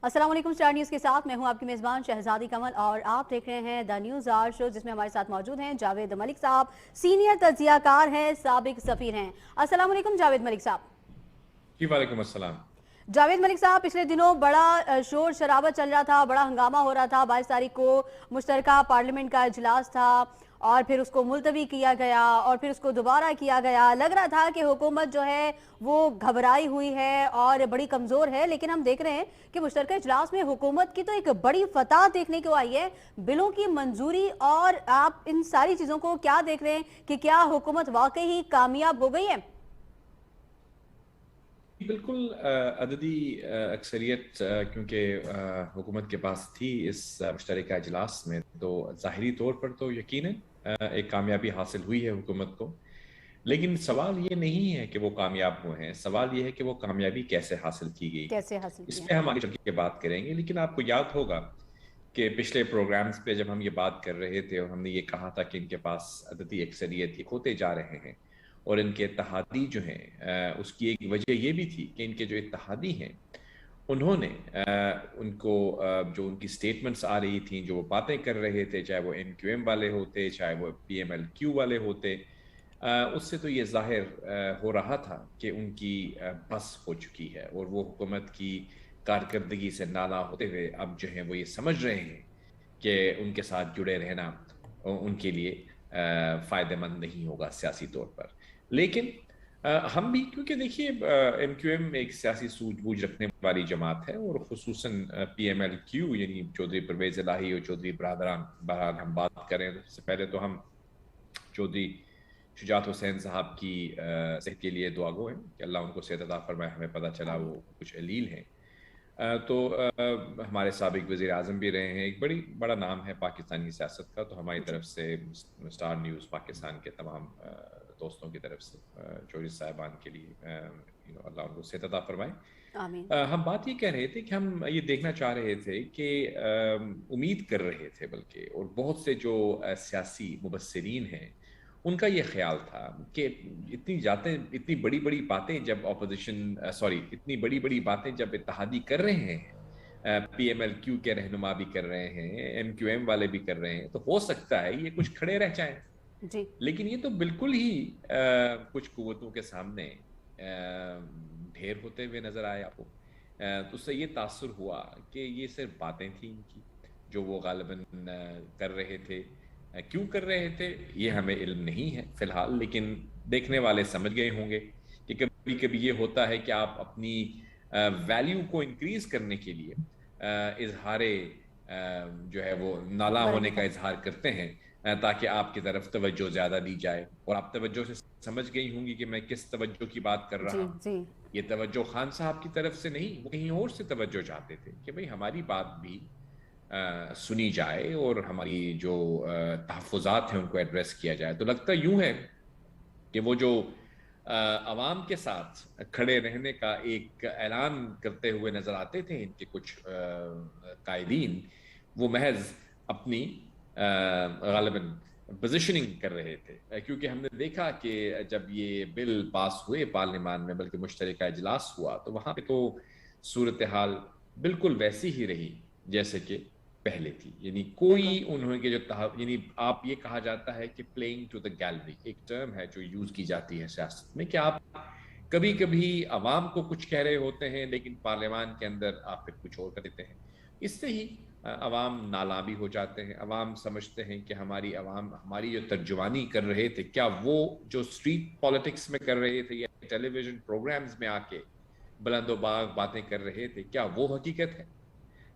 السلام علیکم star news کے ساتھ میں ہوں آپ کی میزبان شہزادی کمل اور آپ دیکھ رہے ہیں دا نیوز آر شو، جس میں ہمارے ساتھ موجود ہیں جاوید ملک صاحب، سینئر تجزیہ کار ہیں، سابق سفیر ہیں۔ السلام علیکم جاوید ملک صاحب۔ جی وعلیکم السلام۔ جاوید ملک صاحب، پچھلے دنوں بڑا شور شرابہ چل رہا تھا، بڑا ہنگامہ ہو رہا تھا، 22 تاریخ کو مشترکہ پارلیمنٹ کا اجلاس تھا اور پھر اس کو ملتوی کیا گیا اور پھر اس کو دوبارہ کیا گیا۔ لگ رہا تھا کہ حکومت جو ہے وہ گھبرائی ہوئی ہے اور بڑی کمزور ہے، لیکن ہم دیکھ رہے ہیں کہ مشترکہ اجلاس میں حکومت کی تو ایک بڑی فتح دیکھنے کو آئی ہے، بلوں کی منظوری، اور آپ ان ساری چیزوں کو کیا دیکھ رہے ہیں کہ کیا حکومت واقعی کامیاب ہو گئی ہے؟ بالکل عددی اکثریت کیونکہ حکومت کے پاس تھی اس مشترکہ اجلاس میں، تو ظاہری طور پر تو یقیناً ایک کامیابی حاصل ہوئی ہے حکومت کو، لیکن سوال یہ نہیں ہے کہ وہ کامیاب ہوئے ہیں، سوال یہ ہے کہ وہ کامیابی کیسے حاصل کی گئی۔ کیسے حاصل اس کیا؟ پہ ہم آگے چل کے بات کریں گے، لیکن آپ کو یاد ہوگا کہ پچھلے پروگرامز پہ جب ہم یہ بات کر رہے تھے اور ہم نے یہ کہا تھا کہ ان کے پاس عددی اکثریت یہ کھوتے جا رہے ہیں، اور ان کے اتحادی جو ہیں اس کی ایک وجہ یہ بھی تھی کہ ان کے جو اتحادی ہیں انہوں نے ان کو جو ان کی سٹیٹمنٹس آ رہی تھیں، جو وہ باتیں کر رہے تھے، چاہے وہ این کیو ایم والے ہوتے، چاہے وہ پی ایم ایل کیو والے ہوتے، اس سے تو یہ ظاہر ہو رہا تھا کہ ان کی بس ہو چکی ہے، اور وہ حکومت کی کارکردگی سے نالا ہوتے ہوئے اب جو ہیں وہ یہ سمجھ رہے ہیں کہ ان کے ساتھ جڑے رہنا ان کے لیے فائدہ مند نہیں ہوگا سیاسی طور پر۔ لیکن ہم بھی، کیونکہ دیکھیے ایم کیو ایم ایک سیاسی سوجھ بوجھ رکھنے والی جماعت ہے، اور خصوصاً پی ایم ایل کیو یعنی چودھری پرویز الہی اور چودھری برادران، بہرحال ہم بات کریں تو اس سے پہلے تو ہم چودھری شجاعت حسین صاحب کی صحت کے لیے دعا گو ہیں کہ اللہ ان کو صحت عطا فرمائے۔ ہمیں پتہ چلا وہ کچھ علیل ہیں، تو ہمارے سابق وزیر اعظم بھی رہے ہیں، ایک بڑا نام ہے پاکستانی سیاست کا، تو ہماری طرف سے اسٹار نیوز پاکستان کے تمام دوستوں کی طرف سے چودھری صاحبان کے لیے اللہ ان کو صحت عطا فرمائے۔ آمین۔ ہم بات یہ کہہ رہے تھے کہ ہم یہ دیکھنا چاہ رہے تھے کہ امید کر رہے تھے بلکہ، اور بہت سے جو سیاسی مبصرین ہیں ان کا یہ خیال تھا کہ اتنی بڑی بڑی باتیں جب اتنی بڑی بڑی باتیں جب اتحادی کر رہے ہیں، پی ایم ایل کیو کے رہنما بھی کر رہے ہیں، ایم کیو ایم والے بھی کر رہے ہیں، تو ہو سکتا ہے یہ کچھ کھڑے رہ جائیں۔ جی۔ لیکن یہ تو بالکل ہی کچھ قوتوں کے سامنے ڈھیر ہوتے ہوئے نظر آئے آپ کو، تو اس سے یہ تاثر ہوا کہ یہ صرف باتیں تھیں ان کی جو وہ غالباً کر رہے تھے۔ کیوں کر رہے تھے یہ ہمیں علم نہیں ہے فی الحال، لیکن دیکھنے والے سمجھ گئے ہوں گے کہ کبھی کبھی یہ ہوتا ہے کہ آپ اپنی ویلیو کو انکریز کرنے کے لیے اظہار جو ہے وہ نالا ہونے کا اظہار کرتے ہیں تاکہ آپ کی طرف توجہ زیادہ دی جائے، اور آپ توجہ سے سمجھ گئی ہوں گی کہ میں کس توجہ کی بات کر رہا ہوں۔ یہ توجہ خان صاحب کی طرف سے نہیں، وہ کہیں اور سے توجہ چاہتے تھے کہ بھئی ہماری بات بھی سنی جائے اور ہماری جو تحفظات ہیں ان کو ایڈریس کیا جائے۔ تو لگتا یوں ہے کہ وہ جو عوام کے ساتھ کھڑے رہنے کا ایک اعلان کرتے ہوئے نظر آتے تھے ان کے کچھ قائدین، وہ محض اپنی غالباً پوزیشننگ کر رہے تھے، کیونکہ ہم نے دیکھا کہ جب یہ بل پاس ہوئے پارلیمان میں، بلکہ مشترکہ اجلاس ہوا، تو وہاں پہ تو صورتحال بالکل ویسی ہی رہی جیسے کہ پہلے تھی، یعنی کوئی انہوں کے جو یعنی آپ یہ کہا جاتا ہے کہ پلینگ ٹو دا گیلری، ایک ٹرم ہے جو یوز کی جاتی ہے سیاست میں، کہ آپ کبھی کبھی عوام کو کچھ کہہ رہے ہوتے ہیں لیکن پارلیمان کے اندر آپ پھر کچھ اور کر دیتے ہیں۔ اس سے ہی عوام نالاں بھی ہو جاتے ہیں، عوام سمجھتے ہیں کہ عوام ہماری جو ترجمانی کر رہے تھے، کیا وہ جو اسٹریٹ پالیٹکس میں کر رہے تھے یا ٹیلی ویژن پروگرامز میں آ کے بلند و باغ باتیں کر رہے تھے، کیا وہ حقیقت ہے؟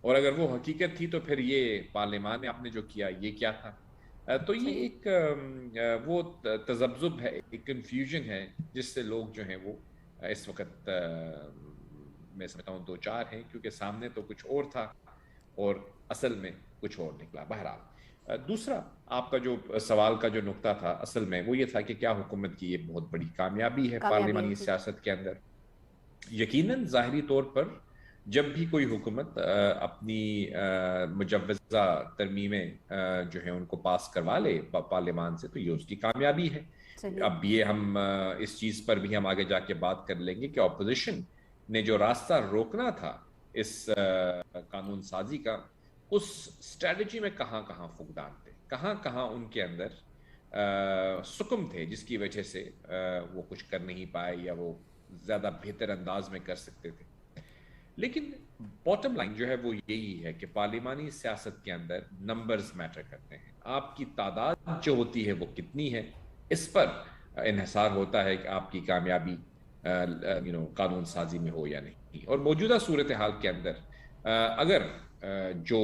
اور اگر وہ حقیقت تھی تو پھر یہ پارلیمان میں آپ نے جو کیا یہ کیا تھا؟ تو یہ ایک وہ تذبذب ہے، ایک کنفیوژن ہے جس سے لوگ جو ہیں وہ اس وقت میں سمجھتا ہوں دو چار ہیں، کیونکہ سامنے تو کچھ اور تھا اور اصل میں کچھ اور نکلا۔ بہرحال دوسرا آپ کا جو سوال کا جو نقطہ تھا اصل میں وہ یہ تھا کہ کیا حکومت کی یہ بہت بڑی کامیابی ہے پارلیمانی سیاست کے اندر؟ یقیناً ظاہری طور پر جب بھی کوئی حکومت اپنی مجوزہ ترمیمیں جو ہیں ان کو پاس کروا لے پارلیمان سے، تو یہ اس کی کامیابی ہے۔ اب یہ ہم اس چیز پر بھی ہم آگے جا کے بات کر لیں گے کہ اپوزیشن نے جو راستہ روکنا تھا اس قانون سازی کا، اس اسٹریٹجی میں کہاں کہاں فقدان تھے، کہاں کہاں ان کے اندر سکم تھے جس کی وجہ سے وہ کچھ کر نہیں پائے یا وہ زیادہ بہتر انداز میں کر سکتے تھے. لیکن باٹم لائن جو ہے وہ یہی ہے کہ پارلیمانی سیاست کے اندر نمبرز میٹر کرتے ہیں. آپ کی تعداد جو ہوتی ہے وہ کتنی ہے، اس پر انحصار ہوتا ہے کہ آپ کی کامیابی قانون سازی میں ہو یا نہیں. اور موجودہ صورتحال کے اندر اگر جو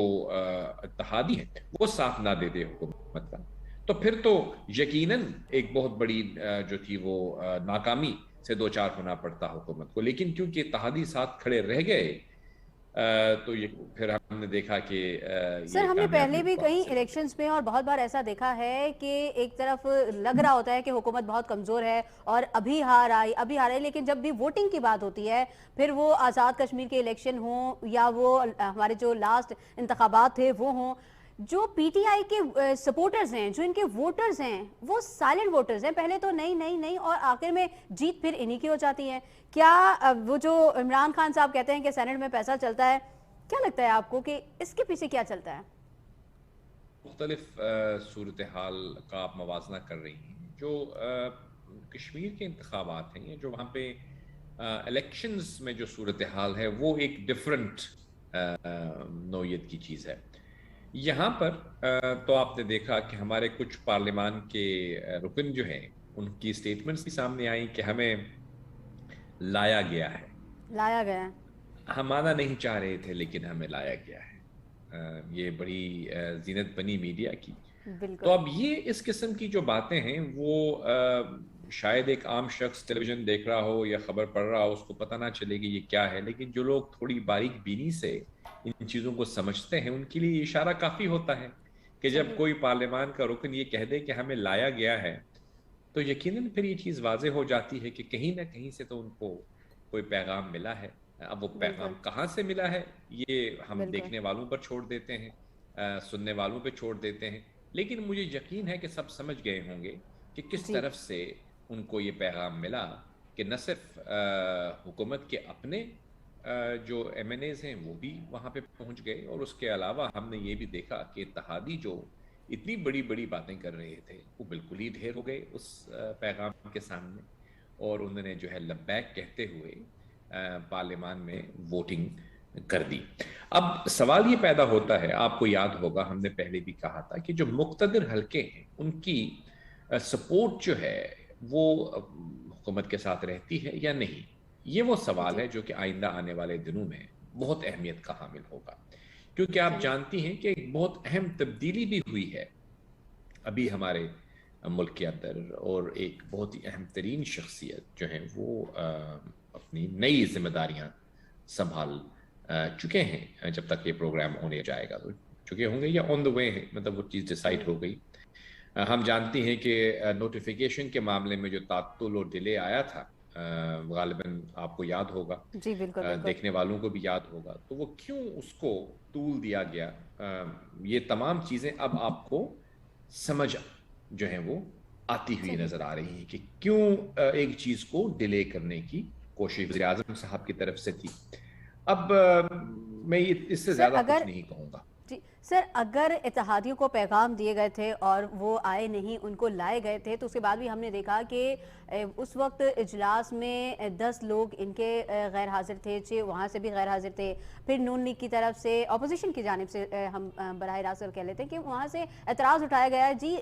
اتحادی ہیں وہ ساتھ نہ دے دے حکومت کا، تو پھر تو یقیناً ایک بہت بڑی جو تھی وہ ناکامی سے دو چار ہونا پڑتا حکومت کو. لیکن کیونکہ اتحادی ساتھ کھڑے رہ گئے تو یہ پھر ہم نے دیکھا کہ سر یہ ہم نے کامیابی پہلے ان بھی کو کئی حاصل ہوئی. الیکشنز میں اور بہت بار ایسا دیکھا ہے کہ ایک طرف لگ رہا ہوتا ہے کہ حکومت بہت کمزور ہے اور ابھی ہار آئی، لیکن جب بھی ووٹنگ کی بات ہوتی ہے، پھر وہ آزاد کشمیر کے الیکشن ہوں یا وہ ہمارے جو لاسٹ انتخابات تھے وہ ہوں، جو پی ٹی آئی کے سپورٹرز ہیں، جو ان کے ووٹرز ہیں، وہ سائلنٹ ووٹرز ہیں. پہلے تو نہیں اور آخر میں جیت پھر انہی کی ہو جاتی ہے. کیا وہ جو عمران خان صاحب کہتے ہیں کہ سینٹ میں پیسہ چلتا ہے، کیا لگتا ہے آپ کو کہ اس کے پیچھے کیا چلتا ہے؟ مختلف صورتحال کا آپ موازنہ کر رہی ہیں. جو کشمیر کے انتخابات ہیں، جو وہاں پہ الیکشنز میں جو صورتحال ہے وہ ایک ڈیفرنٹ نوعیت کی چیز ہے. یہاں پر تو آپ نے دیکھا کہ ہمارے کچھ پارلیمان کے رکن جو ہیں ان کی سٹیٹمنٹس بھی سامنے آئیں کہ ہمیں لایا گیا ہے. لایا گیا ہے. ہم آنا نہیں چاہ رہے تھے لیکن ہمیں لایا گیا ہے. یہ بڑی زینت بنی میڈیا کی. تو بالکل. اب یہ اس قسم کی جو باتیں ہیں وہ شاید ایک عام شخص ٹیلی ویژن دیکھ رہا ہو یا خبر پڑھ رہا ہو اس کو پتہ نہ چلے گی یہ کیا ہے، لیکن جو لوگ تھوڑی باریک بینی سے ان چیزوں کو سمجھتے ہیں ان کے لیے اشارہ کافی ہوتا ہے کہ جب صحیح. کوئی پارلیمان کا رکن یہ کہہ دے کہ ہمیں لایا گیا ہے تو یقیناً پھر یہ چیز واضح ہو جاتی ہے کہ کہیں نہ کہیں سے تو ان کو کوئی پیغام ملا ہے. اب وہ بالکل پیغام کہاں سے ملا ہے یہ ہم بالکل. دیکھنے والوں پر چھوڑ دیتے ہیں، سننے والوں پہ چھوڑ دیتے ہیں. لیکن مجھے یقین ہے کہ سب سمجھ گئے ہوں گے کہ کس جی طرف سے ان کو یہ پیغام ملا کہ نہ صرف حکومت کے اپنے جو ایم این ایز ہیں وہ بھی وہاں پہ پہنچ گئے، اور اس کے علاوہ ہم نے یہ بھی دیکھا کہ اتحادی جو اتنی بڑی بڑی باتیں کر رہے تھے وہ بالکل ہی ڈھیر ہو گئے اس پیغام کے سامنے، اور انہوں نے جو ہے لبیک کہتے ہوئے پارلیمان میں ووٹنگ کر دی. اب سوال یہ پیدا ہوتا ہے، آپ کو یاد ہوگا ہم نے پہلے بھی کہا تھا کہ جو مقتدر حلقے ہیں ان کی سپورٹ جو ہے وہ حکومت کے ساتھ رہتی ہے یا نہیں. یہ وہ سوال جی ہے جو کہ آئندہ آنے والے دنوں میں بہت اہمیت کا حامل ہوگا، کیونکہ آپ صحیح. جانتی ہیں کہ ایک بہت اہم تبدیلی بھی ہوئی ہے ابھی ہمارے ملک کے اندر، اور ایک بہت ہی اہم ترین شخصیت جو ہیں وہ اپنی نئی ذمہ داریاں سنبھال چکے ہیں. جب تک یہ پروگرام ہونے جائے گا تو چکے ہوں گے یا آن دا وے ہیں، مطلب وہ چیز ڈیسائیڈ ہو گئی. ہم جانتے ہیں کہ نوٹیفیکیشن کے معاملے میں جو تعطل اور ڈیلے آیا تھا غالباً آپ کو یاد ہوگا، جی بالکل بالکل. دیکھنے والوں کو بھی یاد ہوگا، تو وہ کیوں اس کو طول دیا گیا. یہ تمام چیزیں اب آپ کو سمجھ جو ہیں وہ آتی ہوئی صحیح. نظر آ رہی ہیں کہ کیوں ایک چیز کو ڈیلے کرنے کی کوشش وزیر اعظم صاحب کی طرف سے تھی. اب میں اس سے سر زیادہ اگر کچھ نہیں کہوں گا. جی سر، اگر اتحادیوں کو پیغام دیے گئے تھے اور وہ آئے نہیں، ان کو لائے گئے تھے، تو اس کے بعد بھی ہم نے دیکھا کہ اس وقت اجلاس میں 10 لوگ ان کے غیر حاضر تھے، 6 وہاں سے بھی غیر حاضر تھے. پھر نون لیگ کی طرف سے، اپوزیشن کی جانب سے ہم براہ راست کہہ لیتے ہیں کہ وہاں سے اعتراض اٹھایا گیا ہے جی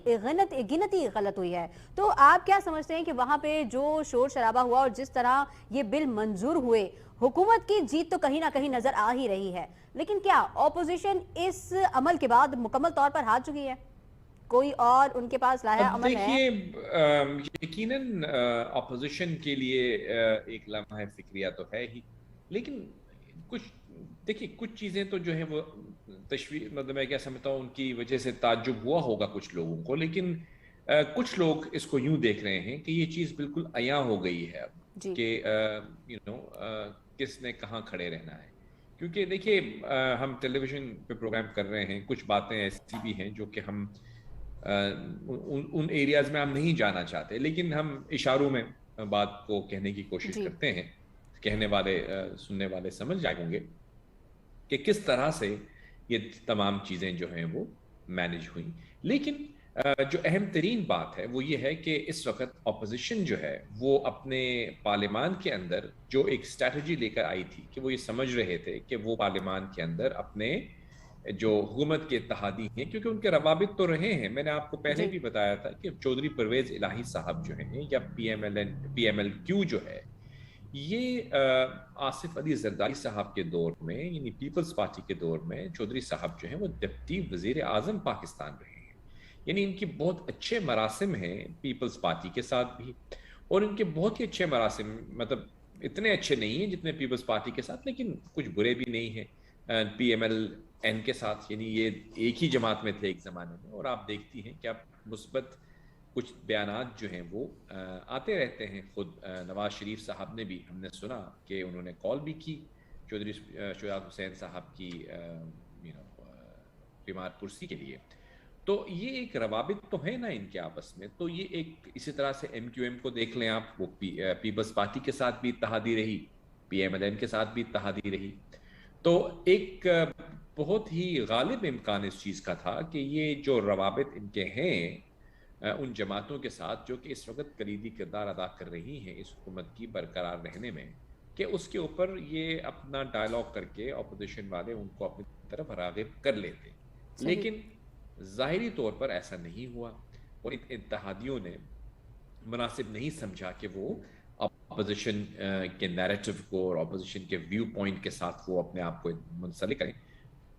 گنتی غلط ہوئی ہے. تو آپ کیا سمجھتے ہیں کہ وہاں پہ جو شور شرابہ ہوا اور جس طرح یہ بل منظور ہوئے، حکومت کی جیت تو کہیں نہ کہیں نظر آ ہی رہی ہے، لیکن کیا اپوزیشن اس عمل کے بعد مکمل طور پر ہار چکی ہے؟ کوئی اور ان کے پاس لایا اب عمل ہے؟ دیکھیے یقیناً اپوزیشن کے لیے ایک لمحہ فکریہ تو ہے ہی، لیکن دیکھیے کچھ چیزیں تو جو ہے وہ تشویش، مطلب میں کیا سمجھتا ہوں ان کی وجہ سے تعجب ہوا ہوگا کچھ لوگوں کو، لیکن کچھ لوگ اس کو یوں دیکھ رہے ہیں کہ یہ چیز بالکل عیاں ہو گئی ہے اب جی کہ کس نے کہاں کھڑے رہنا ہے. کیونکہ دیکھیے ہم ٹیلی ویژن پہ پروگرام کر رہے ہیں، کچھ باتیں ایسی بھی ہیں جو کہ ہم ان ایریاز میں ہم نہیں جانا چاہتے، لیکن ہم اشاروں میں بات کو کہنے کی کوشش جی کرتے ہیں. کہنے والے سننے والے سمجھ جائیں گے کہ کس طرح سے یہ تمام چیزیں جو ہیں وہ مینج ہوئیں. لیکن جو اہم ترین بات ہے وہ یہ ہے کہ اس وقت اپوزیشن جو ہے وہ اپنے پارلیمان کے اندر جو ایک اسٹریٹجی لے کر آئی تھی کہ وہ یہ سمجھ رہے تھے کہ وہ پارلیمان کے اندر اپنے جو حکومت کے اتحادی ہیں، کیونکہ ان کے روابط تو رہے ہیں. میں نے آپ کو پہلے جی بھی بتایا تھا کہ چودھری پرویز الہی صاحب جو ہیں یا پی ایم ایل کیو جو ہے، یہ آصف علی زرداری صاحب کے دور میں، یعنی پیپلز پارٹی کے دور میں چودھری صاحب جو ہیں وہ ڈپٹی وزیر اعظم پاکستان رہے ہیں. یعنی ان کی بہت اچھے مراسم ہیں پیپلز پارٹی کے ساتھ بھی، اور ان کے بہت ہی اچھے مراسم، مطلب اتنے اچھے نہیں ہیں جتنے پیپلز پارٹی کے ساتھ، لیکن کچھ برے بھی نہیں ہیں پی ایم ایل این کے ساتھ. یعنی یہ ایک ہی جماعت میں تھے ایک زمانے میں، اور آپ دیکھتی ہیں کہ اب مثبت کچھ بیانات جو ہیں وہ آتے رہتے ہیں. خود نواز شریف صاحب نے بھی، ہم نے سنا کہ انہوں نے کال بھی کی چودھری شجاعت حسین صاحب کی بیمار پرسی کے لیے. تو یہ ایک روابط تو ہے نا ان کے آپس میں. تو یہ ایک اسی طرح سے ایم کیو ایم کو دیکھ لیں آپ، وہ پیپلز پارٹی کے ساتھ بھی اتحادی رہی، پی ایم ایل این کے ساتھ بھی اتحادی رہی. تو ایک بہت ہی غالب امکان اس چیز کا تھا کہ یہ جو روابط ان کے ہیں ان جماعتوں کے ساتھ جو کہ اس وقت کلیدی کردار ادا کر رہی ہیں اس حکومت کی برقرار رہنے میں، کہ اس کے اوپر یہ اپنا ڈائلاگ کر کے اپوزیشن والے ان کو اپنی طرف راغب کر لیتے. صحیح. لیکن ظاہری طور پر ایسا نہیں ہوا، اور اتحادیوں نے مناسب نہیں سمجھا کہ وہ اپوزیشن کے نیریٹو کو اور اپوزیشن کے ویو پوائنٹ کے ساتھ وہ اپنے آپ کو منسلک کریں.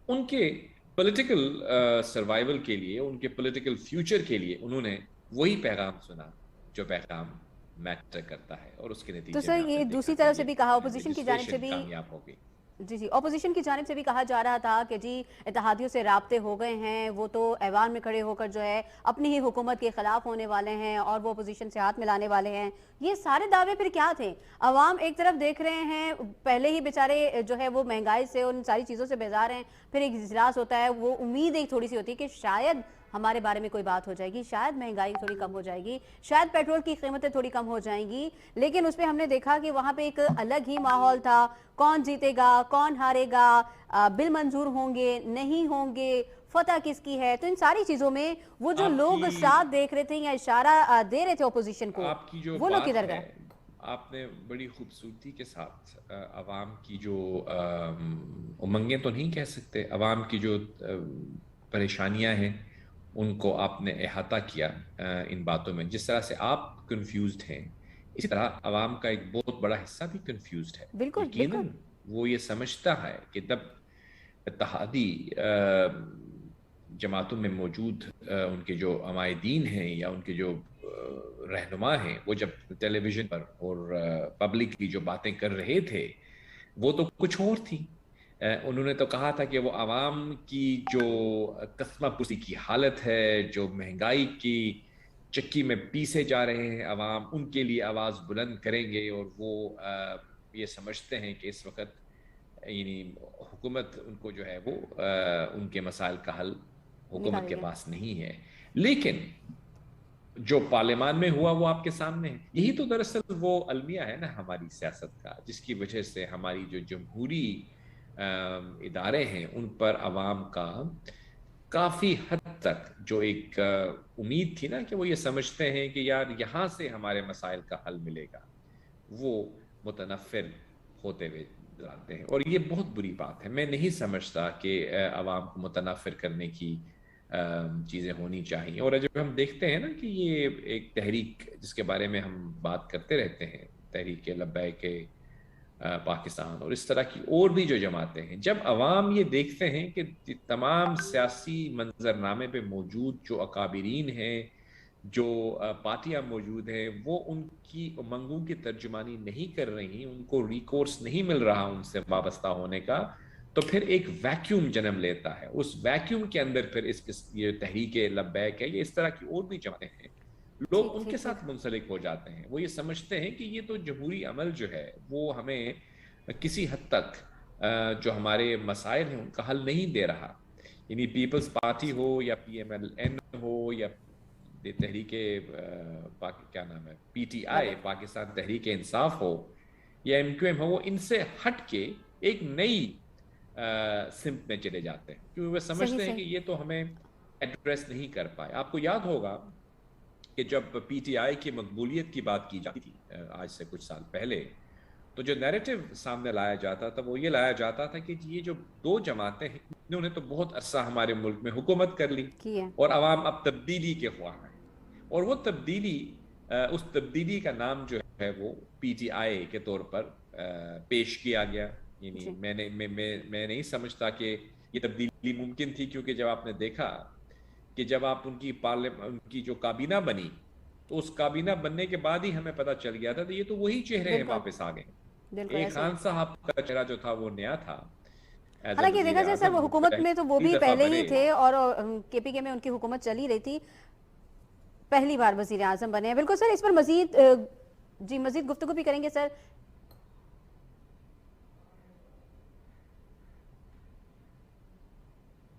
ان کے پولیٹیکل سروائیول کے لیے، ان کے پولیٹیکل فیوچر کے لیے انہوں نے وہی پیغام سنا جو پیغام میٹر کرتا ہے، اور اس کے تو نتیجے سر میں آپ یہ نے دوسری دیکھا طرف کہ سے یہ بھی کہا، اپوزیشن کی جانب سے لیجسلیشن بھی، کامیاب ہو گئی. جی اپوزیشن کی جانب سے بھی کہا جا رہا تھا کہ جی اتحادیوں سے رابطے ہو گئے ہیں، وہ تو ایوان میں کھڑے ہو کر جو ہے اپنی ہی حکومت کے خلاف ہونے والے ہیں اور وہ اپوزیشن سے ہاتھ ملانے والے ہیں. یہ سارے دعوے پھر کیا تھے؟ عوام ایک طرف دیکھ رہے ہیں، پہلے ہی بیچارے جو ہے وہ مہنگائی سے ان ساری چیزوں سے بیزار ہیں، پھر ایک اجلاس ہوتا ہے، وہ امید ایک تھوڑی سی ہوتی ہے کہ شاید ہمارے بارے میں کوئی بات ہو جائے گی، شاید مہنگائی تھوڑی کم ہو جائے گی، شاید پیٹرول کی قیمتیں تھوڑی کم ہو جائیں گی. لیکن اس پہ ہم نے دیکھا کہ وہاں پہ ایک الگ ہی ماحول تھا. کون جیتے گا، کون ہارے گا، بل منظور ہوں گے نہیں ہوں گے، فتح کس کی ہے. تو ان ساری چیزوں میں وہ جو آپ لوگ کی ساتھ دیکھ رہے تھے یا اشارہ دے رہے تھے اپوزیشن کو، آپ کی جو وہ لوگ بات کدھر گئے؟ ہے، آپ نے بڑی خوبصورتی کے ساتھ عوام کی جو امنگیں تو نہیں کہہ سکتے، عوام کی جو پریشانیاں ہیں ان کو آپ نے احاطہ کیا ان باتوں میں. جس طرح سے آپ کنفیوزڈ ہیں، اسی طرح عوام کا ایک بہت بڑا حصہ بھی کنفیوزڈ ہے. بالکل بالکل. یقیناً وہ یہ سمجھتا ہے کہ جب اتحادی جماعتوں میں موجود ان کے جو عمائدین ہیں یا ان کے جو رہنما ہیں، وہ جب ٹیلی ویژن پر اور پبلکلی جو باتیں کر رہے تھے وہ تو کچھ اور تھیں. انہوں نے تو کہا تھا کہ وہ عوام کی جو کسمہ پرسی کی حالت ہے، جو مہنگائی کی چکی میں پیسے جا رہے ہیں عوام، ان کے لیے آواز بلند کریں گے. اور وہ یہ سمجھتے ہیں کہ اس وقت یعنی حکومت ان کو جو ہے وہ ان کے مسائل کا حل حکومت نکالیں کے گے. پاس نہیں ہے. لیکن جو پارلیمان میں ہوا وہ آپ کے سامنے ہے. یہی تو دراصل وہ المیہ ہے نا ہماری سیاست کا، جس کی وجہ سے ہماری جو جمہوری ادارے ہیں ان پر عوام کا کافی حد تک جو ایک امید تھی نا کہ وہ یہ سمجھتے ہیں کہ یار یہاں سے ہمارے مسائل کا حل ملے گا، وہ متنفر ہوتے ہوئے جاتے ہیں. اور یہ بہت بری بات ہے. میں نہیں سمجھتا کہ عوام کو متنفر کرنے کی چیزیں ہونی چاہیے. اور جب ہم دیکھتے ہیں نا کہ یہ ایک تحریک جس کے بارے میں ہم بات کرتے رہتے ہیں، تحریک لبیک پاکستان اور اس طرح کی اور بھی جو جماعتیں ہیں، جب عوام یہ دیکھتے ہیں کہ تمام سیاسی منظرنامے پہ موجود جو اکابرین ہیں، جو پارٹیاں موجود ہیں، وہ ان کی امنگوں کی ترجمانی نہیں کر رہی، ان کو ریکورس نہیں مل رہا ان سے وابستہ ہونے کا، تو پھر ایک ویکیوم جنم لیتا ہے. اس ویکیوم کے اندر پھر یہ تحریک لبیک ہے، یہ اس طرح کی اور بھی جماعتیں ہیں، لوگ ٹھیک ان کے ٹھیک ٹھیک. ساتھ منسلک ہو جاتے ہیں. وہ یہ سمجھتے ہیں کہ یہ تو جمہوری عمل جو ہے وہ ہمیں کسی حد تک جو ہمارے مسائل ہیں ان کا حل نہیں دے رہا. یعنی پیپلز پارٹی ہو یا پی ایم ایل این ہو یا تحریک کیا نام ہے P T I Pakistan Tehreek Insaf ہو یا ایم کیو ایم ہو، وہ ان سے ہٹ کے ایک نئی سمت میں چلے جاتے ہیں، کیونکہ وہ صحیح سمجھتے ہیں کہ صحیح یہ تو ہمیں ایڈریس نہیں کر پائے۔ آپ کو یاد ہوگا کہ جب پی ٹی آئی کی مقبولیت کی بات کی جاتی تھی آج سے کچھ سال پہلے، تو جو نیریٹو سامنے لایا جاتا تھا وہ یہ لایا جاتا تھا کہ یہ جو دو جماعتیں ہیں انہوں نے تو بہت عرصہ ہمارے ملک میں حکومت کر لی کی ہے۔ اور عوام اب تبدیلی کے خواہاں ہیں، اور وہ تبدیلی اس تبدیلی کا نام جو ہے وہ پی ٹی آئی کے طور پر پیش کیا گیا۔ یعنی جی میں نہیں سمجھتا کہ یہ تبدیلی ممکن تھی، کیونکہ جب آپ نے دیکھا کہ جب آپ ان کی جو کابینہ بنی تو اس کابینہ بننے کے بعد ہی ہمیں پتہ چل گیا تھا کہ یہ تو وہی چہرے ہیں بالکل واپس آ گئے۔ بالکل ایک ایسے ہی ہے۔ خان صاحب کا چہرہ جو تھا وہ نیا تھا ایز اے حالانکہ وزیر دیکھا جائے سر اعظم، وہ وہ حکومت میں تو وہ پہلی بھی دفعہ پہلے ہی بنے۔ تھے اور کے پی کے میں ان کی حکومت چلی رہی تھی، پہلی بار وزیر اعظم بنے ہیں۔ بالکل سر، اس پر مزید جی مزید گفتگو بھی کریں گے سر۔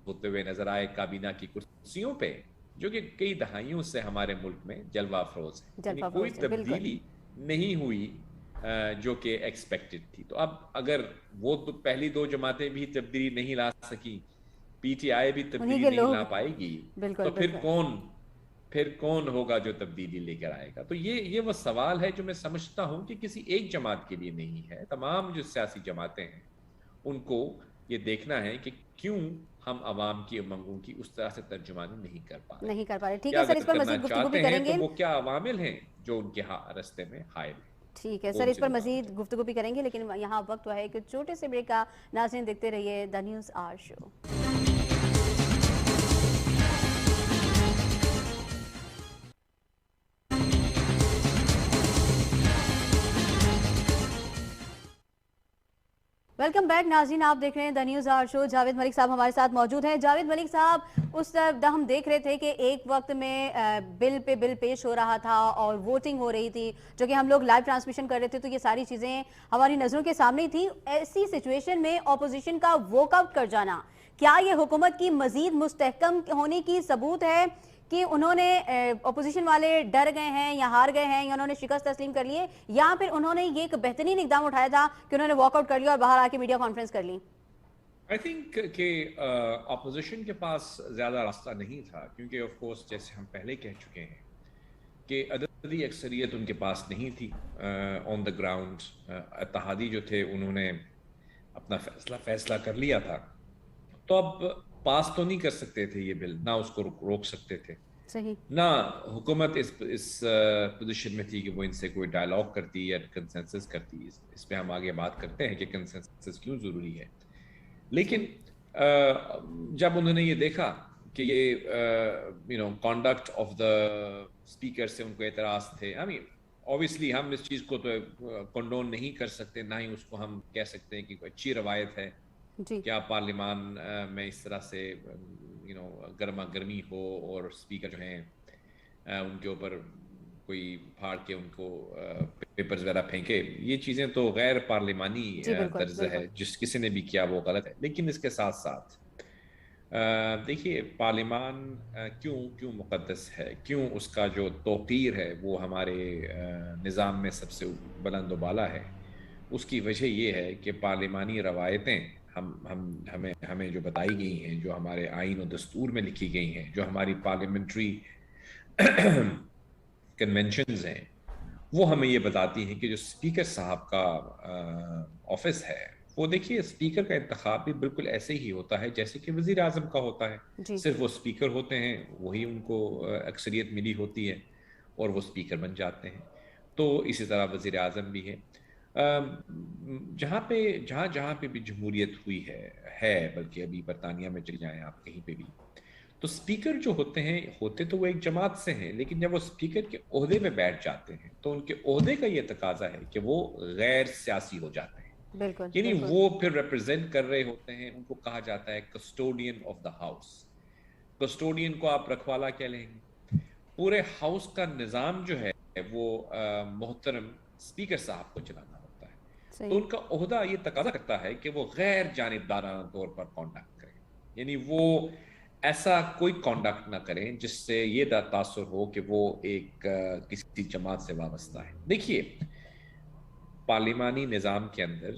ہوتے ہوئے نظر آئے کابینہ کی کرسیوں پہ، جو کہ کئی دہائیوں سے ہمارے ملک میں جلوہ افروز ہے، یعنی جلوہ کوئی افروز ہے، بالکل تبدیلی نہیں ہوئی جو کہ ایکسپیکٹڈ تھی۔ تو اب اگر وہ پہلی دو جماعتیں بھی تبدیلی نہیں لا سکی، پی ٹی آئی بھی انہی تبدیلی کے نہیں لوگ، لا پائے گی، بالکل تو بالکل پھر کون ہوگا جو تبدیلی لے کر آئے گا؟ تو یہ وہ سوال ہے جو میں سمجھتا ہوں کہ کسی ایک جماعت کے لیے نہیں ہے، تمام جو سیاسی جماعتیں ہیں ان کو یہ دیکھنا ہے کہ کیوں ہم عوام کی امنگوں کی اس طرح سے ترجمانی نہیں کر پا رہے نہیں ہیں، کر پا رہے۔ ٹھیک یا ہے سر، اس اگر پر کرنا مزید گفتگو بھی چاہتے ہیں کریں تو گے۔ وہ کیا عوامل ہیں جو ان کے راستے میں حائل ہیں، ٹھیک ہے سر، کون اس سی پر رکاوٹ مزید گفتگو بھی کریں گے، لیکن یہاں وقت ہوا ہے کہ چھوٹے سے بریک کا۔ ناظرین دیکھتے رہیے the news R show. Welcome back ناظرین، آپ دیکھ رہے ہیں the news R show. Javed Malik صاحب ہمارے ساتھ موجود ہیں۔ جاوید ملک صاحب، اس طرف ہم دیکھ رہے تھے کہ ایک وقت میں بل پہ بل پیش ہو رہا تھا اور ووٹنگ ہو رہی تھی، جو کہ ہم لوگ لائیو ٹرانسمیشن کر رہے تھے، تو یہ ساری چیزیں ہماری نظروں کے سامنے تھی۔ ایسی سچویشن میں اپوزیشن کا واک آؤٹ کر جانا، کیا یہ حکومت کی مزید مستحکم ہونے کی ثبوت ہے کہ انہوں نے اپوزیشن والے ڈر گئے ہیں یا ہار گئے ہیں یا انہوں نے شکست تسلیم کر لیے، یا پھر انہوں نے یہ ایک بہترین اقدام اٹھایا تھا کہ انہوں نے واک آؤٹ کر لیا اور باہر آ کے میڈیا کانفرنس کر لی؟ آئی تھنک کہ اپوزیشن کے پاس زیادہ راستہ نہیں تھا، کیونکہ آف کورس جیسے ہم پہلے کہہ چکے ہیں کہ عددی اکثریت ان کے پاس نہیں تھی آن دا گراؤنڈ۔ اتحادی جو تھے انہوں نے اپنا فیصلہ کر لیا تھا، تو اب پاس تو نہیں کر سکتے تھے یہ بل، نہ اس کو روک سکتے تھے، صحیح نہ حکومت اس پوزیشن میں تھی کہ وہ ان سے کوئی ڈائلاگ کرتی یا کنسنسس کرتی۔ اس پہ ہم آگے بات کرتے ہیں کہ کنسنسس کیوں ضروری ہے، لیکن جب انہوں نے یہ دیکھا کہ یہ کانڈکٹ آف دا اسپیکر سے ان کو اعتراض تھے، obviously ہم اس چیز کو تو کنڈون نہیں کر سکتے، نہ ہی اس کو ہم کہہ سکتے ہیں کہ کوئی اچھی روایت ہے جی کیا پارلیمان میں اس طرح سے گرما گرمی ہو اور اسپیکر جو ہیں ان کے اوپر کوئی پھاڑ کے ان کو پیپرز وغیرہ پھینکے۔ یہ چیزیں تو غیر پارلیمانی جی بالکل طرز ہے، بالکل جس کسی نے بھی کیا وہ غلط ہے۔ لیکن اس کے ساتھ ساتھ دیکھیے پارلیمان کیوں مقدس ہے، کیوں اس کا جو توقیر ہے وہ ہمارے نظام میں سب سے بلند و بالا ہے۔ اس کی وجہ یہ ہے کہ پارلیمانی روایتیں ہمیں جو بتائی گئی ہیں، جو ہمارے آئین و دستور میں لکھی گئی ہیں، جو ہماری پارلیمنٹری کنونشنز ہیں، وہ ہمیں یہ بتاتی ہیں کہ جو اسپیکر صاحب کا آفس ہے، وہ دیکھیے اسپیکر کا انتخاب بھی بالکل ایسے ہی ہوتا ہے جیسے کہ وزیر اعظم کا ہوتا ہے۔ جی صرف وہ اسپیکر ہوتے ہیں، وہی ان کو اکثریت ملی ہوتی ہے اور وہ اسپیکر بن جاتے ہیں۔ تو اسی طرح وزیر اعظم بھی ہے۔ جہاں پہ بھی جمہوریت ہوئی ہے بلکہ ابھی برطانیہ میں چل جائیں آپ کہیں پہ بھی، تو اسپیکر جو ہوتے تو وہ ایک جماعت سے ہیں، لیکن جب وہ اسپیکر کے عہدے میں بیٹھ جاتے ہیں تو ان کے عہدے کا یہ تقاضا ہے کہ وہ غیر سیاسی ہو جاتے ہیں، بالکل یعنی بالکل وہ پھر ریپرزینٹ کر رہے ہوتے ہیں۔ ان کو کہا جاتا ہے custodian of the house. Custodian کو آپ رکھوالا کیا لیں گے؟ پورے ہاؤس کا نظام جو ہے وہ محترم اسپیکر صاحب کو چلانا ہوتا ہے، تو صحیح ان کا عہدہ یہ تقاضا کرتا ہے کہ وہ غیر جانبدارانہ طور پر کانڈکٹ کریں، یعنی وہ ایسا کوئی کانڈکٹ نہ کریں جس سے یہ تاثر ہو کہ وہ ایک کسی جماعت سے وابستہ ہے۔ دیکھیے پارلیمانی نظام کے اندر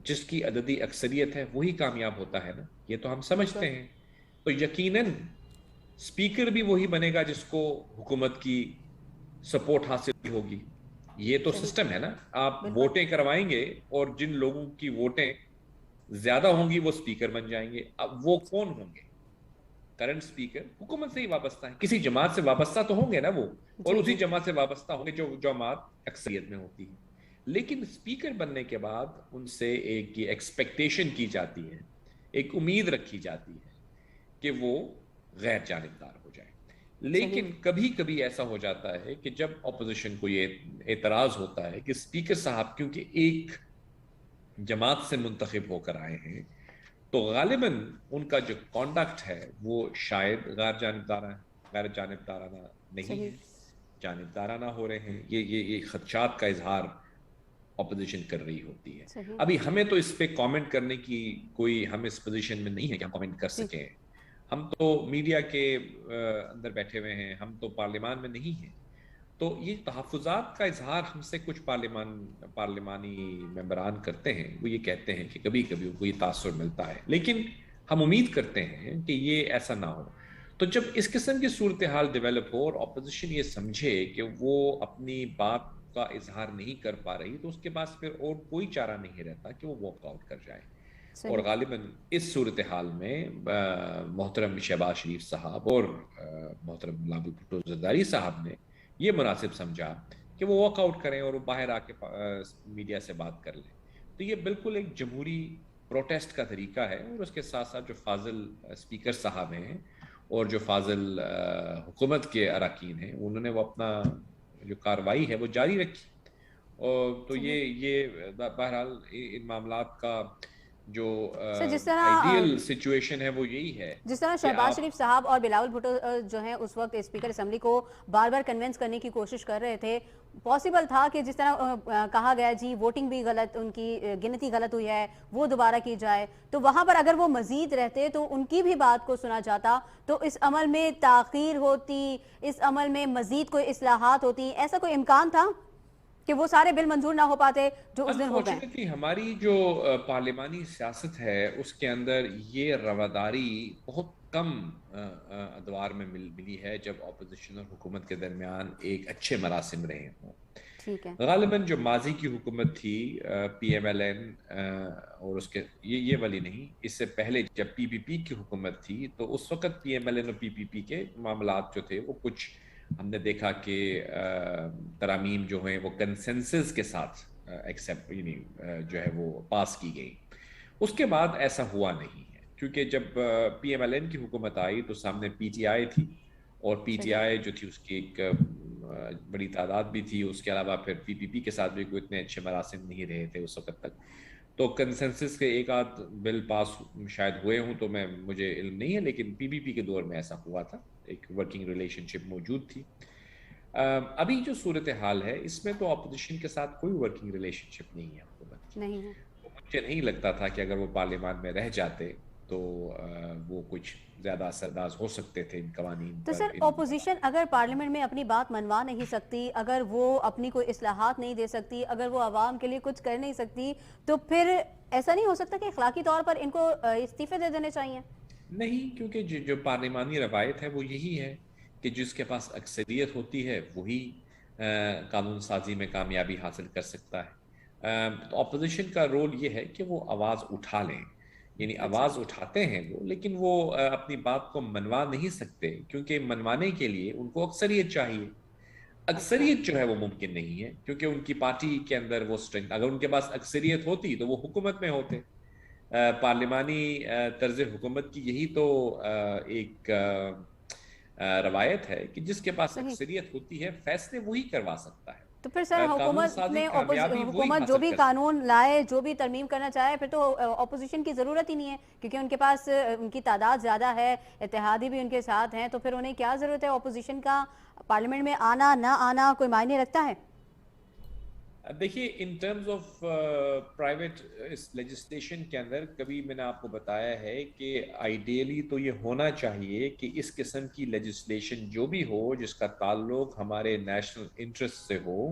جس کی عددی اکثریت ہے وہی کامیاب ہوتا ہے نا، یہ تو ہم بالکل سمجھتے ہیں. تو یقیناً اسپیکر بھی وہی بنے گا جس کو حکومت کی سپورٹ حاصل ہوگی. یہ تو صحیح. سسٹم ہے نا. آپ بالکل ووٹیں کروائیں گے اور جن لوگوں کی ووٹیں زیادہ ہوں گی وہ اسپیکر بن جائیں گے. اب وہ کون ہوں گے؟ کرنٹ اسپیکر حکومت سے ہی وابستہ ہے، کسی جماعت سے وابستہ تو ہوں گے نا وہ، اور جی اسی جی جماعت سے وابستہ ہوں گے جو جماعت اکثریت میں ہوتی ہے. لیکن اسپیکر بننے کے بعد ان سے ایک ایکسپیکٹیشن کی جاتی ہے، ایک امید رکھی جاتی ہے کہ وہ غیر جانبدار ہو جائے. صحیح. لیکن کبھی کبھی ایسا ہو جاتا ہے کہ جب اپوزیشن کو یہ اعتراض ہوتا ہے کہ اسپیکر صاحب کیونکہ ایک جماعت سے منتخب ہو کر آئے ہیں تو غالباً ان کا جو کانڈکٹ ہے وہ شاید غیر جانبدارانہ نہیں صحیح. ہے، جانبدارانہ ہو رہے ہیں. یہ خدشات کا اظہار اپوزیشن کر رہی ہوتی ہے. صحیح. ابھی ہمیں تو اس پہ کامنٹ کرنے کی کوئی، ہم اس پوزیشن میں نہیں ہے کہ ہم کامنٹ کر جی. سکیں. ہم تو میڈیا کے اندر بیٹھے ہوئے ہیں، ہم تو پارلیمان میں نہیں ہیں. تو یہ تحفظات کا اظہار ہم سے کچھ پارلیمانی ممبران کرتے ہیں. وہ یہ کہتے ہیں کہ کبھی کبھی ان کو یہ تاثر ملتا ہے، لیکن ہم امید کرتے ہیں کہ یہ ایسا نہ ہو. تو جب اس قسم کی صورتحال ڈیولپ ہو اور اپوزیشن یہ سمجھے کہ وہ اپنی بات کا اظہار نہیں کر پا رہی تو اس کے پاس پھر اور کوئی چارہ نہیں رہتا کہ وہ واک آؤٹ کر جائے. اور صحیح. غالباً اس صورتحال میں محترم شہباز شریف صاحب اور محترم بلاول بھٹو زرداری صاحب نے یہ مناسب سمجھا کہ وہ واک آؤٹ کریں اور وہ باہر آ کے میڈیا سے بات کر لیں. تو یہ بالکل ایک جمہوری پروٹیسٹ کا طریقہ ہے. اور اس کے ساتھ ساتھ جو فاضل اسپیکر صاحب ہیں اور جو فاضل حکومت کے اراکین ہیں انہوں نے وہ اپنا جو کاروائی ہے وہ جاری رکھی. اور تو صحیح. یہ بہرحال ان معاملات کا جو سر جس طرح آئیڈیل سچویشن ہے وہ یہی ہے جس طرح کہ شہباز آپ شریف صاحب اور بلاول بھٹو جو ہیں اس وقت اسپیکر اسمبلی کو بار بار کنونس کرنے کی کوشش کر رہے تھے، پاسبل تھا کہ جس طرح کہا گیا جی ووٹنگ بھی غلط، ان کی گنتی غلط ہوئی ہے، وہ دوبارہ کی جائے، تو وہاں پر اگر وہ مزید رہتے تو ان کی بھی بات کو سنا جاتا، تو اس عمل میں تاخیر ہوتی، اس عمل میں مزید کوئی اصلاحات ہوتی، ایسا کوئی امکان تھا کہ وہ سارے بل منظور نہ ہو پاتے جو اس دن ہو گئے؟ انفارچونیٹلی ہماری جو پارلیمانی سیاست ہے اس کے اندر یہ رواداری بہت کم ادوار میں ملی ہے جب اپوزیشن اور حکومت کے درمیان ایک اچھے مراسم رہے ہوں. ٹھیک ہے. غالباً جو ماضی کی حکومت تھی پی ایم ایل این اور اس کے یہ والی نہیں، اس سے پہلے جب پی پی پی کی حکومت تھی تو اس وقت پی ایم ایل این اور پی پی پی کے معاملات جو تھے وہ کچھ ہم نے دیکھا کہ ترامیم جو ہیں وہ کنسنسس کے ساتھ ایکسیپٹ جو ہے وہ پاس کی گئی. اس کے بعد ایسا ہوا نہیں ہے کیونکہ جب پی ایم ایل این کی حکومت آئی تو سامنے پی ٹی آئی تھی اور پی ٹی صحیح. آئی جو تھی اس کی ایک بڑی تعداد بھی تھی. اس کے علاوہ پھر پی پی پی کے ساتھ بھی کوئی اتنے اچھے مراسم نہیں رہے تھے اس وقت تک. تو کنسنسس کے ایک آدھ بل پاس شاید ہوئے ہوں تو مجھے علم نہیں ہے، لیکن پی پی پی کے دور میں ایسا ہوا تھا، ایک ورکنگ ریلیشن شپ موجود تھی. ابھی جو صورتحال ہے اس میں تو اپوزیشن کے ساتھ کوئی ورکنگ ریلیشن شپ نہیں ہے حکومت کی. نہیں ہے. مجھے نہیں لگتا تھا کہ اگر وہ پارلیمان میں رہ جاتے تو وہ کچھ زیادہ اثر انداز ہو سکتے تھے ان قوانین تو پر. سر اپوزیشن اگر پارلیمنٹ میں اپنی بات منوا نہیں سکتی، اگر وہ اپنی کوئی اصلاحات نہیں دے سکتی، اگر وہ عوام کے لیے کچھ کر نہیں سکتی، تو پھر ایسا نہیں ہو سکتا کہ اخلاقی طور پر ان کو استعفے دے دینے چاہیے؟ نہیں، کیونکہ جو پارلیمانی روایت ہے وہ یہی ہے کہ جس کے پاس اکثریت ہوتی ہے وہی قانون سازی میں کامیابی حاصل کر سکتا ہے. تو اپوزیشن کا رول یہ ہے کہ وہ آواز اٹھا لیں، یعنی اچھا. آواز اٹھاتے ہیں وہ، لیکن وہ اپنی بات کو منوا نہیں سکتے کیونکہ منوانے کے لیے ان کو اکثریت چاہیے. اچھا. اکثریت جو ہے وہ ممکن نہیں ہے کیونکہ ان کی پارٹی کے اندر وہ اسٹرینتھ، اگر ان کے پاس اکثریت ہوتی تو وہ حکومت میں ہوتے. پارلیمانی طرز حکومت کی یہی تو ایک روایت ہے کہ جس کے پاس صحیح. اکثریت ہوتی ہے فیصلے وہی کروا سکتا ہے. تو پھر سر قانون حکومت سازی میں کامیابی وہی حکومت جو حاصل بھی کر سکتا قانون لائے، جو بھی ترمیم کرنا چاہے، پھر تو اپوزیشن کی ضرورت ہی نہیں ہے کیونکہ ان کے پاس ان کی تعداد زیادہ ہے، اتحادی بھی ان کے ساتھ ہیں، تو پھر انہیں کیا ضرورت ہے اپوزیشن کا؟ پارلیمنٹ میں آنا نہ آنا کوئی معنی رکھتا ہے؟ دیکھیے in terms of private legislation کے اندر کبھی میں نے آپ کو بتایا ہے کہ آئیڈیلی تو یہ ہونا چاہیے کہ اس قسم کی لیجسلیشن جو بھی ہو جس کا تعلق ہمارے نیشنل انٹرسٹ سے ہو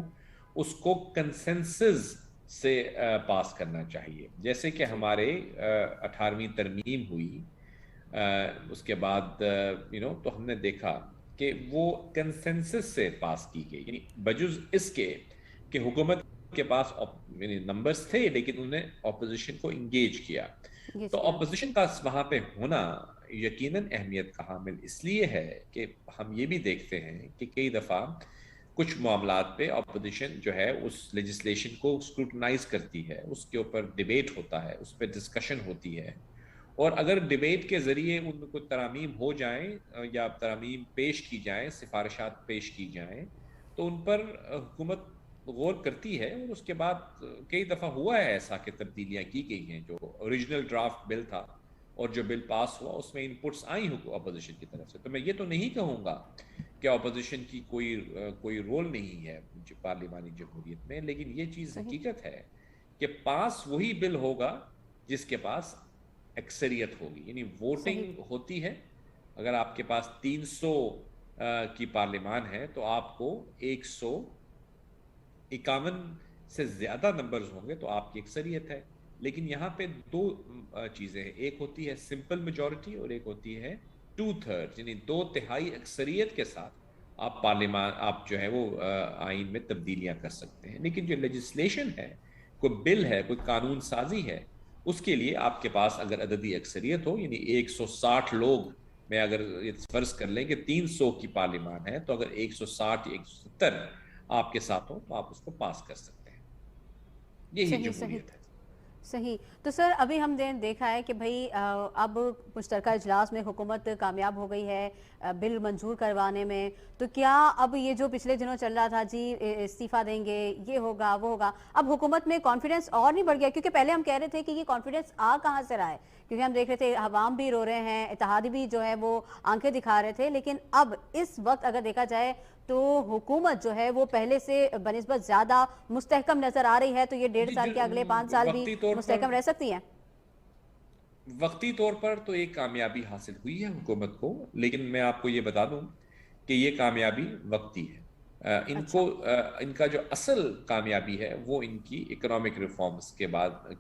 اس کو کنسنسس سے پاس کرنا چاہیے. جیسے کہ ہمارے 18ویں ترمیم ہوئی، اس کے بعد تو ہم نے دیکھا کہ وہ کنسنسس سے پاس کی گئی، یعنی بجز اس کے کہ حکومت کے پاس نمبرز تھے لیکن انہوں نے اپوزیشن کو انگیج کیا. تو اپوزیشن کا وہاں پہ ہونا یقیناً اہمیت کا حامل اس لیے ہے کہ ہم یہ بھی دیکھتے ہیں کہ کئی دفعہ کچھ معاملات پہ اپوزیشن جو ہے اس لیجسلیشن کو اسکروٹنائز کرتی ہے، اس کے اوپر ڈیبیٹ ہوتا ہے، اس پہ ڈسکشن ہوتی ہے، اور اگر ڈیبیٹ کے ذریعے ان کو ترامیم ہو جائیں یا ترامیم پیش کی جائیں، سفارشات پیش کی جائیں، تو ان پر حکومت غور کرتی ہے. اور اس کے بعد کئی دفعہ ہوا ہے ایسا کہ تبدیلیاں کی گئی ہیں. جو اوریجنل ڈرافٹ بل تھا اور جو بل پاس ہوا اس میں انپٹس آئی اپوزیشن کی طرف سے. تو میں یہ تو نہیں کہوں گا کہ اپوزیشن کی کوئی رول نہیں ہے پارلیمانی جمہوریت میں، لیکن یہ چیز حقیقت ہے کہ پاس وہی بل ہوگا جس کے پاس اکثریت ہوگی. یعنی ووٹنگ ہوتی ہے، اگر آپ کے پاس 300 کی پارلیمان ہے تو آپ کو 151 سے زیادہ نمبرز ہوں گے تو آپ کی اکثریت ہے. لیکن یہاں پہ دو چیزیں ہیں، ایک ہوتی ہے سمپل میجورٹی اور ایک ہوتی ہے 2/3، یعنی 2/3 اکثریت کے ساتھ آپ پارلیمان آپ جو ہے وہ آئین میں تبدیلیاں کر سکتے ہیں. لیکن جو لیجسلیشن ہے، کوئی بل ہے، کوئی قانون سازی ہے، اس کے لیے آپ کے پاس اگر عددی اکثریت ہو، یعنی 160 لوگ، میں اگر فرض کر لیں کہ 300 کی پارلیمان ہے، تو اگر 160 یا 170 آپ کے ساتھ ہو تو آپ اس کو پاس کر سکتے ہیں. یہی جمہوریت ہے. صحیح. تو سر ابھی ہم نے دیکھا ہے کہ بھئی اب مشترکہ اجلاس میں حکومت کامیاب ہو گئی ہے بل منظور کروانے میں، تو کیا اب یہ جو پچھلے دنوں چل رہا تھا جی استعفیٰ دیں گے، یہ ہوگا وہ ہوگا، اب حکومت میں کانفیڈنس اور نہیں بڑھ گیا؟ کیونکہ پہلے ہم کہہ رہے تھے کہ یہ کانفیڈنس کہاں سے رہا ہے، کیونکہ ہم دیکھ رہے تھے عوام بھی رو رہے ہیں، اتحادی بھی جو ہے وہ آنکھیں دکھا رہے تھے، لیکن اب اس وقت اگر دیکھا جائے تو حکومت جو ہے وہ پہلے سے بنسبت زیادہ مستحکم نظر آ رہی ہے. تو یہ 1.5 سال کے اگلے 5 سال بھی مستحکم رہ سکتی ہیں؟ وقتی طور پر تو ایک کامیابی حاصل ہوئی ہے حکومت کو، لیکن میں آپ کو یہ بتا دوں کہ یہ کامیابی وقتی ہے. ان کا جو اصل کامیابی ہے وہ ان کی اکنامک ریفارمز کے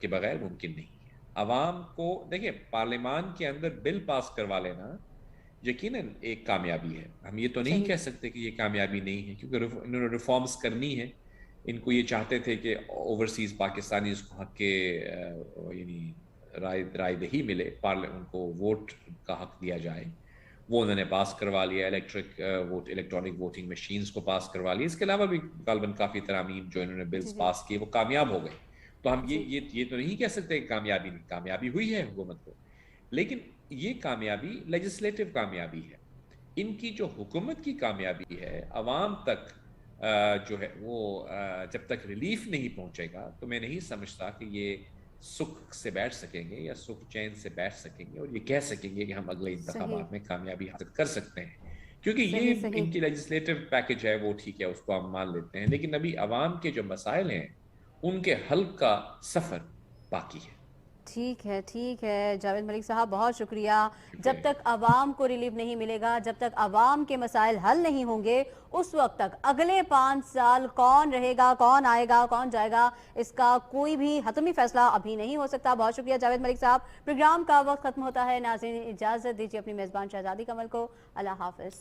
بغیر ممکن نہیں ہے. عوام کو دیکھیں، پارلیمان کے اندر بل پاس کروا لینا یقیناً ایک کامیابی ہے. ہم یہ تو نہیں کہہ سکتے کہ یہ کامیابی نہیں ہے، کیونکہ انہوں نے ریفارمز کرنی ہے. ان کو یہ چاہتے تھے کہ اوورسیز پاکستانیز کو حق کے یعنی رائے دہی ملے، ان کو ووٹ کا حق دیا جائے. وہ انہوں نے پاس کروا لیا. الیکٹرانک ووٹنگ مشینز کو پاس کروا لیا. اس کے علاوہ بھی غالباً کافی ترامیم جو انہوں نے بلز پاس کیے وہ کامیاب ہو گئے. تو ہم یہ تو نہیں کہہ سکتے کہ کامیابی ہوئی ہے حکومت کو، لیکن یہ کامیابی لیجسلیٹو کامیابی ہے. ان کی جو حکومت کی کامیابی ہے، عوام تک جو ہے وہ جب تک ریلیف نہیں پہنچے گا تو میں نہیں سمجھتا کہ یہ سکھ سے بیٹھ سکیں گے یا سکھ چین سے بیٹھ سکیں گے اور یہ کہہ سکیں گے کہ ہم اگلے انتخابات میں کامیابی حاصل کر سکتے ہیں. کیونکہ یہ ان کی لیجسلیٹو پیکج ہے وہ ٹھیک ہے، اس کو ہم مان لیتے ہیں، لیکن ابھی عوام کے جو مسائل ہیں ان کے حل کا سفر باقی ہے. ٹھیک ہے جاوید ملک صاحب، بہت شکریہ. جب تک عوام کو ریلیف نہیں ملے گا، جب تک عوام کے مسائل حل نہیں ہوں گے، اس وقت تک اگلے 5 سال کون رہے گا، کون آئے گا، کون جائے گا، اس کا کوئی بھی حتمی فیصلہ ابھی نہیں ہو سکتا. بہت شکریہ جاوید ملک صاحب. پروگرام کا وقت ختم ہوتا ہے. ناظرین اجازت دیجیے اپنی میزبان شہزادی کمل کو. اللہ حافظ.